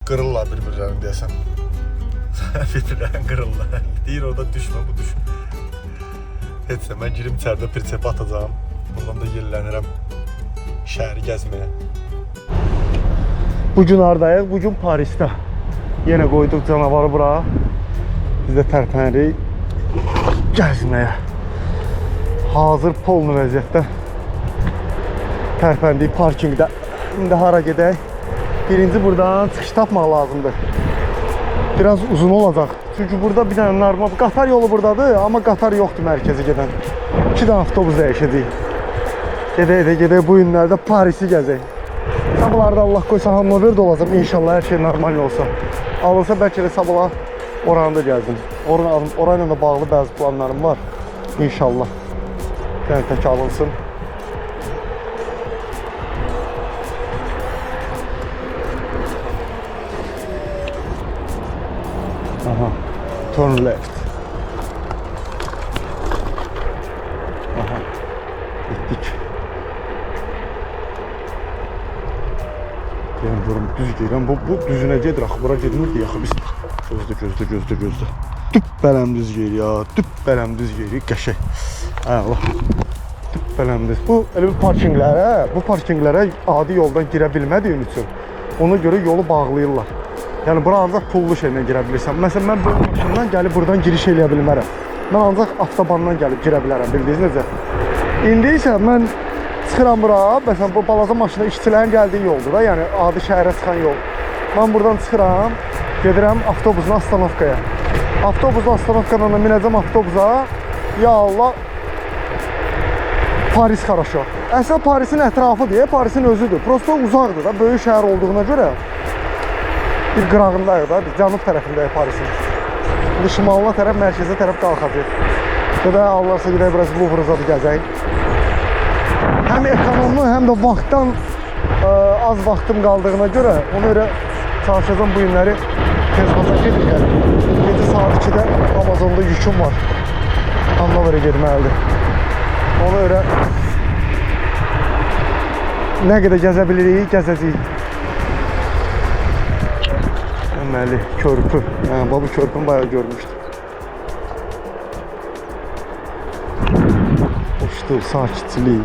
Qırırlar bir-birlərini deyəsən. Bir-birlərini qırırlar. Deyir orada düşmə, bu düşmə. Heç mən girim içəridə prinsip atacağım. Buradan da yellənirəm şəhəri gəzməyə. Bugün hardayıq? Bugün Parisdə. Yenə qoyduq canavarı bura. Biz də tərpənirik gəzməyə. Hazır polnu vəziyyətdə tərpəndik parkingdə. İndi hara gedək? Birinci buradan çıxış tapmaq lazımdır. Biraz uzun olacaq. Çünki burada bir dənə normal qatar yolu buradadır, amma qatar yoxdur mərkəzi gedən. 2 dənə avtobus dəyişəcəyik. Gedək bu günlərdə Parisi gəzək. Sabahlarda Allah qoysa hamılar da olacaq. İnşallah hər şey normal olsa. Alınsa bəlkə də sabah oranı da gəzdim. Orayla da bağlı bəzi planlarım var. İnşallah. Yəni tək alınsın. Aha. Turn left. Aha. Gittik. Yəni durum düz gedirəm. Bu düzünə gedir axı. Bura gedmirdi axı biz. Gözdə. Tüp bələm düz gedir ya. Tüp bələm düz gedir. Qəşəng. Allah. Tüp bələm düz. Bu elə bu parkinqlərə adi yoldan girə bilmədiyin üçün ona görə yolu bağlayırlar. Yəni bura ancaq pullu şeylə girə bilirsən. Məsələn mən bu maşından gəlib buradan giriş eləyə bilmərəm. Mən ancaq avtobandan gəlib girə bilərəm. Bildiniz necə? İndi isə mən çıxıram bura. Məsələn bu balaca maşında işçilərin gəldiyi yoldur da, yəni adi şəhərə çıxan yol. Mən buradan çıxıram, gedirəm avtobusla astanovkaya. Avtobusla astanovkadan minəcəm avtobusa. Ya Allah, Paris xaraşo. Əsl Parisin ətrafıdır, Parisin özüdür. Prosto uzaqdır da, böyük şəhər olduğuna görə. Bir qırağındayıq da, biz cənub tərəfindəyik Parisin. İndi şimalına tərəf, mərkəzə tərəf qalxacaq. Gedək, Allahsa gedək, biraz Louvre-a da gəzək. Həm ekonomlu, həm də vaxtdan az vaxtım qaldığına görə ona görə çalışacağım bu günləri tez baza gedir gəlir. Gecə saat 2-də Amazonda yüküm var. Anlaverə getməlidir. Ona görə nə qədər gəzə bilirik, gəzəcəyik. Deməli, körpü. Bu körpünü bayağı görmüşdüm. Hoşdur, sakitçilik.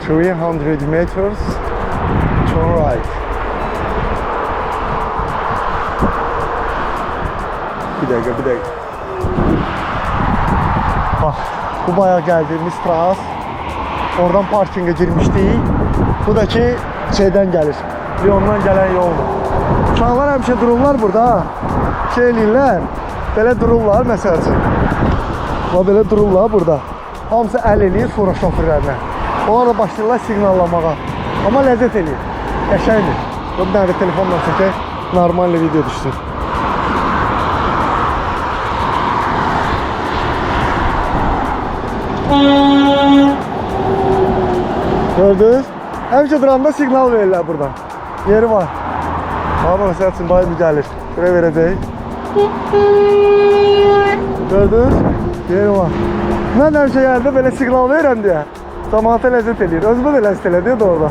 $300 meters turn right. Bir dakika. Bak, bu bayağı geldiğimiz Stras. Oradan parkinge girmiştik. Bu da ki şeyden gelir. Lyon'dan gelen yoldur. Uşaqlar həmişə dururlar burada. Şey eləyirlər. Belə dururlar məsəl üçün. Belə dururlar burada. Hamısı əl eləyir sonra şoförlərlə. Onlar da başlayırlar siqnallamağa. Amma ləzzət eləyir. Qəşəngdir. Bir dənə də telefonla çəkək. Normal video düşsün. Gördünüz? Həmişə duranda siqnal verirlər buradan. Yeri var. Ama məsəl üçün bayım gəlir. Buraya verəcək. Gördünüz? Yeri var. Mən həmişə yerdə belə siqnal verirəm deyə. Cəmaata ləzzət eləyir. Özümə də ləzzət elədi de orada.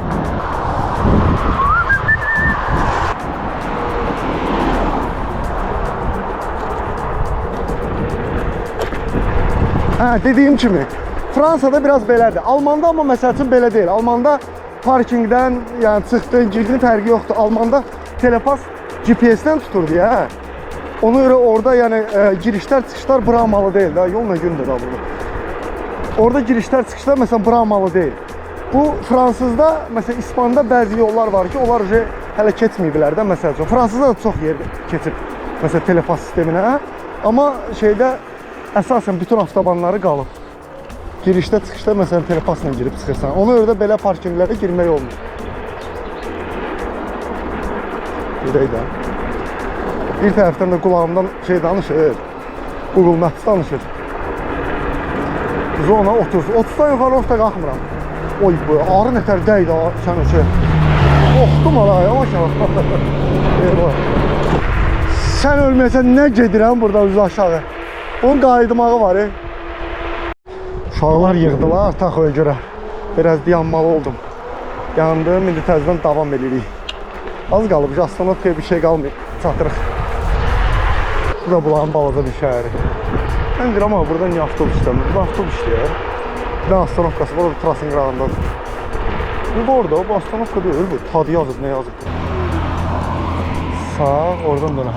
Dediyim kimi Fransada biraz belədir. Almanda amma məsəl üçün belə deyil. Almanda parkingdən, yəni çıxdığın, girdin fərqi yoxdur. Almanda telepas GPS-dən tutur deyə. Ona görə orada yəni girişlər, çıxışlar bırakmalı deyil. Yol nə gündür burada. Orada girişlər, çıxışlar məsələn bırakmalı deyil. Bu Fransızda, məsələn İspanda bəzi yollar var ki, onlar hələ keçməyiblər də məsəl üçün. Fransızda da çox yer keçib məsələn telepas sisteminə. Amma şeydə əsasən bütün avtobanları qalıb. Girişdə, çıxışda məsələn telepasla girib çıxırsan. Ona görə də belə parkinglərə girmək olmur. Gedək də. Bir tərəfdən də qulağımdan şey danışır. Google Maps danışır. Zona 30. 30'dan yuxarı olsa qalxmıram. Oy bu arı nətər dəydi sən o şey. Oxdum ala yavaş yavaş. Sən ölməsən nə gedirəm burada üzü aşağı. Onun qayıdmağı var. Uşaqlar yığdılar taxoya görə. Biraz dayanmalı oldum. Yandım, indi təzədən davam edirik. Az qalıb, Astanovkaya bir şey qalmayıb. Çatırıq. Bu da bulağın balaca bir şəhəri. Mən deyirəm ama burada niyə avtobus istəmir? Burada avtobus işləyir. Bir dənə Astanovkası var, o da Trasın qırağındadır. Bu da orada, bu Astanovka deyil, bu tadı yazıb, nə yazıb? Sağ, oradan dönə,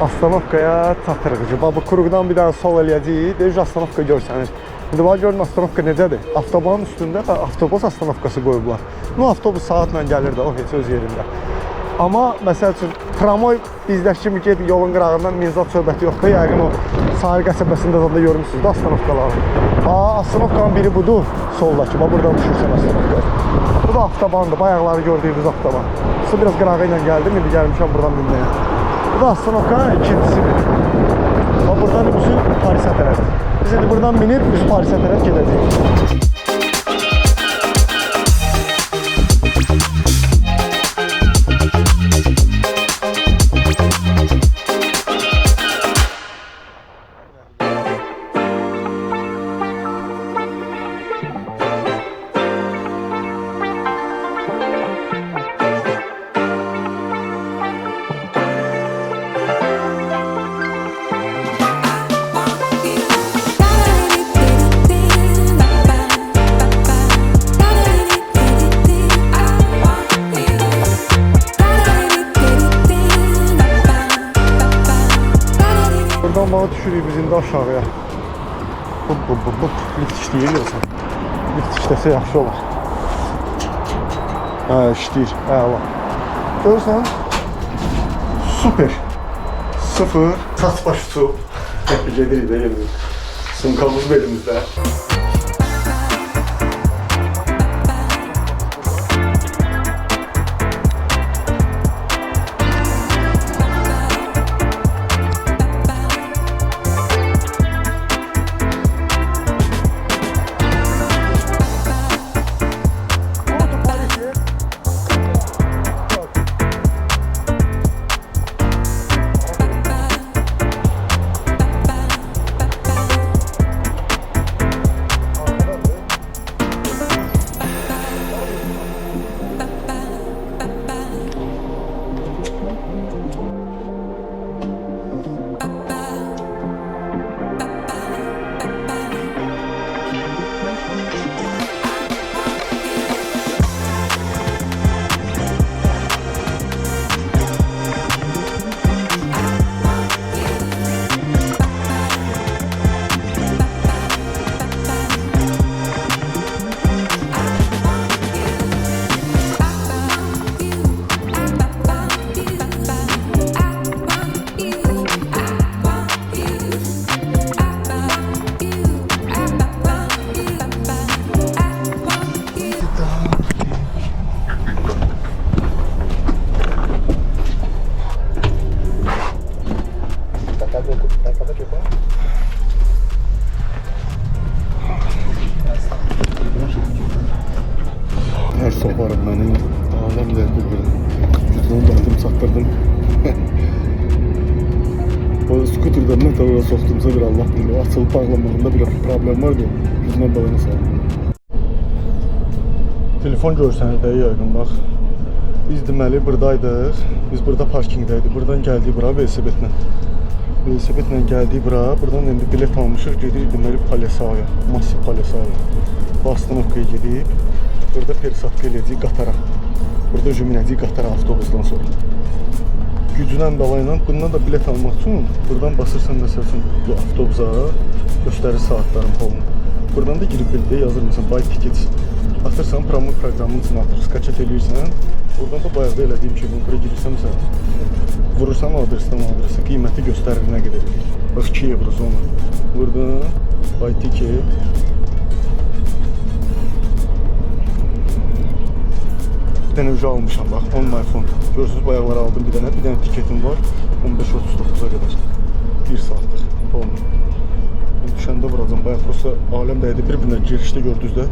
Astanovkaya çatırıq. Baba Kuruqdan bir dənə sol eləyəcəyik, deyir Astanovka görsənir. İndi var görün Astanovka necədir? Avtobanın üstündə avtobus Astanovkası qoyublar. Bu avtobus saatla gəlir də, o heç öz yerində. Amma məsəl üçün tramvay bizdəki kimi gedib yolun qırağından mizat söhbəti yoxdur. Yəqin o sahil qəsəbəsində də görmüsünüz də Astanovkaları. Astanovkanın biri budur, soldakı. Buradan düşürsən Astanovkaya. Bu da avtobandır, bayaqları gördüyünüz avtoban. Siz biraz qırağı ilə gəldim, indi gəlmişəm buradan bilməyə. Bu da Astanovkanın ikincisidir. Buradan üzü Parisə tərəf. Biz indi buradan minib üzü Parisə tərəf gedəcəyik. Buradan bağa düşürük biz indi aşağıya. Lift işləyir görsən. Lift işləsə yaxşı olar. İşləyir. Əla. Görürsən? Super. Sıfır. Saç başı su. Gedirik də yemirik. Sumkamız belimizdə. Her soparım benim alem derdi böyle. Cüzdanı baktım sattırdım. O skuterden ne tarafa soktumsa bir Allah bilir. Açılıp bağlamağında bir problem var diyor. Cüzdan balığını sağladım. Telefon görseniz de yayın bak. Biz deməli buradaydıq. Biz burada parkingdəydik. Buradan gəldik bura velosipedlə. Velosipedlə gəldik bura. Buradan indi bilet almışıq. Gedirik deməli Palesaya. Massiv Palesaya. Bu Astanovkaya gedib. Burada perisatka eləyəcəyik qatara. Burada minəcəyik qatara avtobusdan sonra. Gücünən bəlayla bundan da bilet almaq üçün buradan basırsan məsəl üçün bu avtobusa göstərir saatların polunu. Buradan da girib bildiyə yazır məsələn buy tickets. Atırsan promo proqramının içinə atır. Skaçet eləyirsən. Oradan da bayaqda elədiyim kimi bura girirsən məsələn. Vurursan adresdən adresi qiyməti göstərir nə qədər edir. Bax 2 euro zona. Buradan buy ticket. Bir dənə ucu almışam bax, 10 iPhone. Görürsünüz bayaqları aldım bir dənə tiketim var. 15.39'a qədər. 1 saatlıq. Polnu. Düşəndə vuracam bayaq prosta aləm dəydi. Bir-birinə girişdə gördünüz də.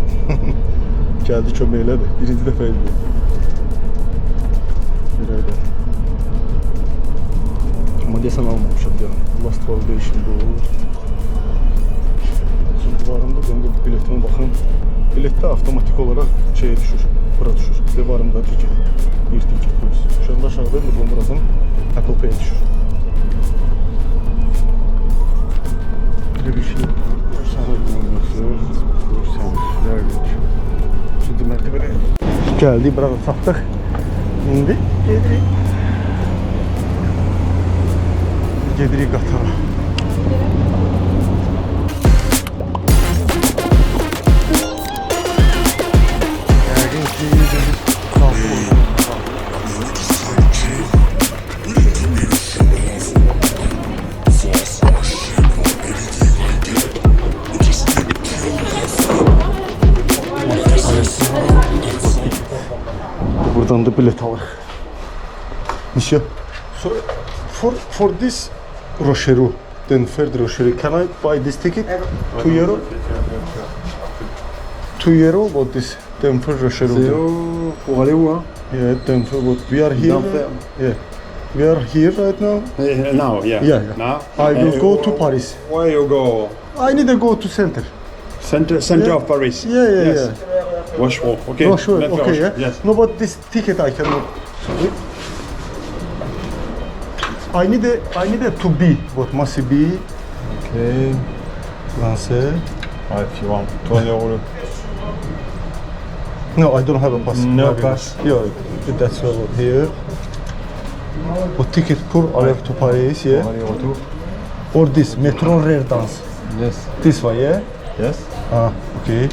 Gəldi kömək elədi. Birinci dəfə idi. amma desən almamışam ya. Last Foundation bu. Şimdi varımda döndü biletime baxın. Biletdə avtomatik olaraq şeye düşür, bura düşür. Ve varımda ticket. Bir ticket plus. Şu anda aşağıda da buradan Apple Pay düşür. Böyle bir şey. Sana şimdi mertebeye geldi, burada sattık. İndi gedirik Qatara. Buradan da bilet alır. Monsieur, so for this Rochereau, Denford Rochereau, can I buy this ticket? €2. €2 about this Denford Rochereau. Pour aller où, hein? Yeah, Denford. But we are here. Denford. Yeah, we are here right now. Now, yeah. Yeah. Now? I will go to Paris. Where you go? I need to go to center. Center of Paris. Yeah. Rochefort, okay. Rochefort, Metro okay, yeah. Rochefort, yes. No, but this ticket I cannot. I need a to be. What must it be? Okay. Français. If you want 20 euros. No, I don't have a pass. No pass. Yeah, that's all here. But ticket pour aller to Paris, yeah. Aller-retour. Or this Metro Rare Dance. Yes. This one, yeah. Yes. Ah, okay.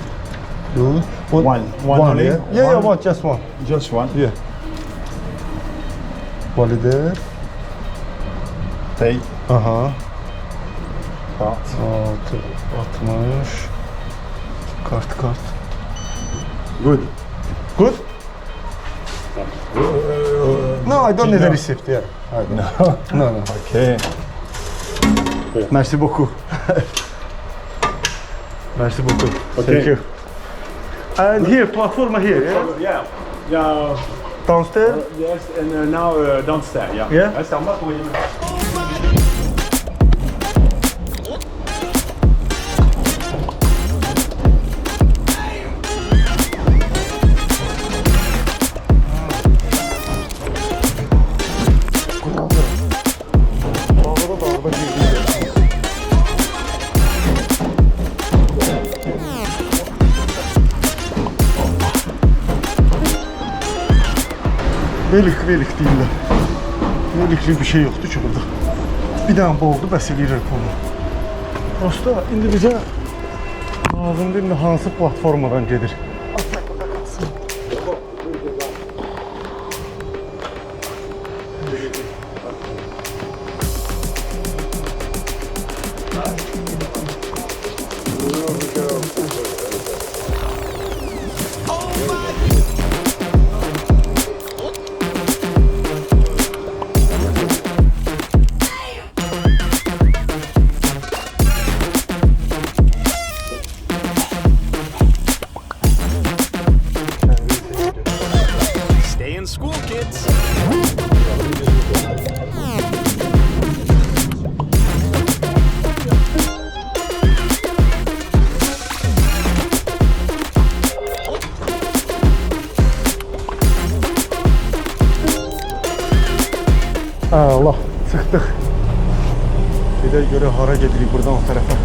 Good. What, One only? yeah. Yeah, One? just one. Just one. Yeah. Valider. Pay. Aha. Card. 60. Kart. Good. Good? No, I don't need a receipt, yeah. No. Okay. Merci beaucoup. Merci beaucoup. Okay. Thank you. And here, platform here, yeah? Yeah. Downstairs? Yes, and now downstairs, yeah. Yeah? C'est en bas pour y Melik deyirlər. Melikli bir şey yoxdur ki burada. Bir dənə boğdu, bəs eləyir bunu. Prosta indi bizə lazımdır, indi hansı platformadan gedir? Stay in school, kids. Allah, çıxdıq. Bir də görə hara gedirik buradan o tərəfə.